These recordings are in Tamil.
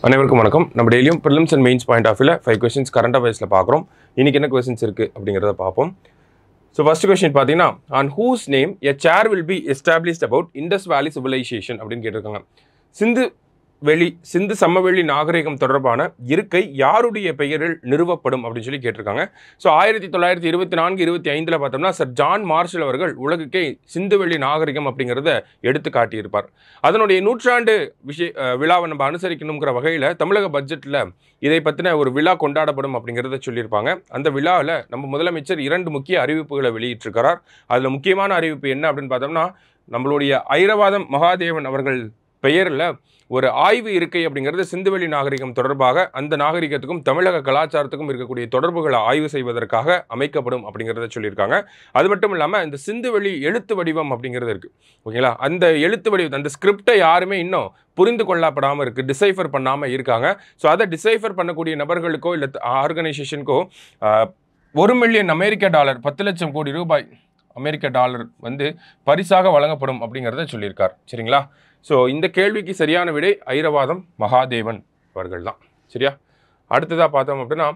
அனைவருக்கும் வணக்கம். நம்ம டெய்லியும் prelims and mains point of வியூல 5 क्वेश्चंस கரண்ட் அஃபேர்ஸ்ல பார்க்குறோம். இன்னைக்கு என்ன क्वेश्चंस இருக்கு அப்படிங்கறத பார்ப்போம். ஸோ ஃபர்ஸ்ட் क्वेश्चन பார்த்தீங்கன்னா on whose name a chair will be established about Indus Valley civilization அப்படின்னு கேட்டிருக்காங்க. சிந்து சமவெளி நாகரிகம் தொடர்பான இருக்கை யாருடைய பெயரில் நிறுவப்படும் அப்படின்னு சொல்லி கேட்டிருக்காங்க. ஸோ 1924-25 பார்த்தோம்னா சர் ஜான் மார்ஷல் அவர்கள் உலகுக்கே சிந்துவெளி நாகரிகம் அப்படிங்கிறத எடுத்து காட்டியிருப்பார். அதனுடைய நூற்றாண்டு விழாவை நம்ம அனுசரிக்கணுங்கிற வகையில் தமிழக பட்ஜெட்டில் இதை பற்றின ஒரு விழா கொண்டாடப்படும் அப்படிங்கிறத சொல்லியிருப்பாங்க. அந்த விழாவில் நம்ம முதலமைச்சர் 2 முக்கிய அறிவிப்புகளை வெளியிட்டிருக்கிறார். அதில் முக்கியமான அறிவிப்பு என்ன அப்படின்னு பார்த்தோம்னா நம்மளுடைய ஐரவாதம் மகாதேவன் அவர்கள் பெயரில் ஒரு ஆய்வு இருக்கை அப்படிங்கிறது சிந்துவெளி நாகரிகம் தொடர்பாக அந்த நாகரிகத்துக்கும் தமிழக கலாச்சாரத்துக்கும் இருக்கக்கூடிய தொடர்புகளை ஆய்வு செய்வதற்காக அமைக்கப்படும் அப்படிங்கிறத சொல்லியிருக்காங்க. அது மட்டும் இல்லாமல் இந்த சிந்துவெளி எழுத்து வடிவம் அப்படிங்கிறது இருக்குது, ஓகேங்களா? அந்த எழுத்து வடிவம் அந்த ஸ்கிரிப்டை யாருமே இன்னும் புரிந்து கொள்ளப்படாமல் இருக்குது, டிசைஃபர் பண்ணாமல் இருக்காங்க. ஸோ அதை டிசைஃபர் பண்ணக்கூடிய நபர்களுக்கோ இல்லை ஆர்கனைசேஷனுக்கோ $1 மில்லியன் அமெரிக்க டாலர் 10 லட்சம் கோடி ரூபாய் அமெரிக்க டாலர் வந்து பரிசாக வழங்கப்படும் அப்படிங்கிறத சொல்லியிருக்கார். சரிங்களா? ஸோ இந்த கேள்விக்கு சரியான விடை ஐரவாதம் மகாதேவன் அவர்கள் தான். சரியா? அடுத்ததாக பார்த்தோம் அப்படின்னா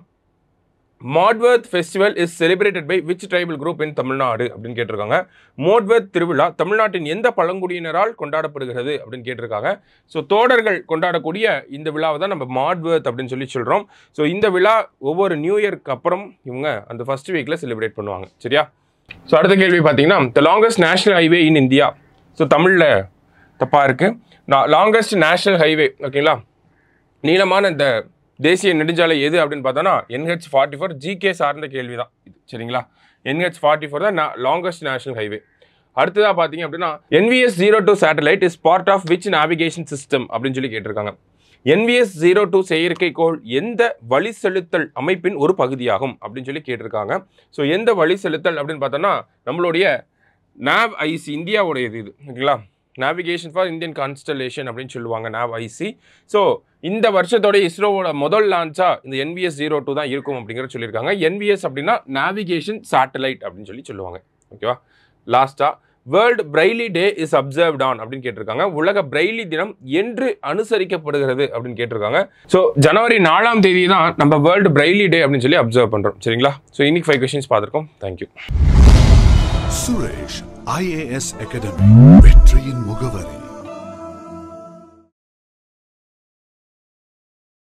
Modhweth festival is celebrated by which tribal group in Tamil Nadu அப்படின்னு கேட்டிருக்காங்க. மோட்வர்த் திருவிழா தமிழ்நாட்டின் எந்த பழங்குடியினரால் கொண்டாடப்படுகிறது அப்படின்னு கேட்டிருக்காங்க. ஸோ தோடர்கள் கொண்டாடக்கூடிய இந்த விழாவை தான் நம்ம மோட்வர்த் அப்படின்னு சொல்லி சொல்கிறோம். ஸோ இந்த விழா ஒவ்வொரு நியூ இயர்க்கு அப்புறம் இவங்க அந்த ஃபர்ஸ்ட் வீக்கில் செலிப்ரேட் பண்ணுவாங்க. சரியா? ஸோ அடுத்த கேள்வி பார்த்தீங்கன்னா the longest national highway in India. So தமிழில் தப்பாக இருக்குது. லாங்கஸ்ட் நேஷனல் ஹைவே, ஓகேங்களா? நீளமான இந்த தேசிய நெடுஞ்சாலை எது அப்படின்னு பார்த்தோன்னா NH44. ஜிகே சார்ந்த கேள்வி தான் இது. சரிங்களா? NH44 தான் லாங்கஸ்ட் நேஷனல் ஹைவே. அடுத்ததாக பார்த்தீங்க அப்படின்னா NVS-02 satellite is part of which navigation system அப்படின்னு சொல்லி கேட்டிருக்காங்க. NVS-02 செயற்கைக்கோள் எந்த வழி செலுத்தல் அமைப்பின் ஒரு பகுதியாகும் அப்படின்னு சொல்லி கேட்டிருக்காங்க. ஸோ எந்த வழி செலுத்தல் அப்படின்னு பார்த்தோன்னா நம்மளுடைய NAV-IC இந்தியாவுடையது இது, ஓகேங்களா? நேவிகேஷன் ஃபார் இந்தியன் கான்ஸ்டலேஷன் அப்படின்னு சொல்லுவாங்க, NAV-IC. ஸோ இந்த வருஷத்தோட இஸ்ரோவோட முதல் லான்ச்சாக இந்த NVS-02 தான் இருக்கும் அப்படிங்கிறத சொல்லியிருக்காங்க. NVS அப்படின்னா நேவிகேஷன் சேட்டலைட் அப்படின்னு சொல்லி சொல்லுவாங்க, ஓகேவா? லாஸ்ட்டாக world Braille day is observed on அப்படின்னு கேட்டிருக்காங்க. உலக பிரெய்லி தினம் என்று அனுசரிக்கப்படுகிறது அப்படின்னு கேட்டிருக்காங்க. ஸோ ஜனவரி 4ஆம் தேதி தான் நம்ம வேர்ல்டு பிரெய்லி டே அப்படின்னு சொல்லி அப்சர்வ் பண்ணுறோம். சரிங்களா? ஸோ இன்னைக்கு 5 questions பார்த்துருக்கோம். தேங்க்யூ. சுரேஷ் IAS அகாடமி வெற்றியின் முகவரி.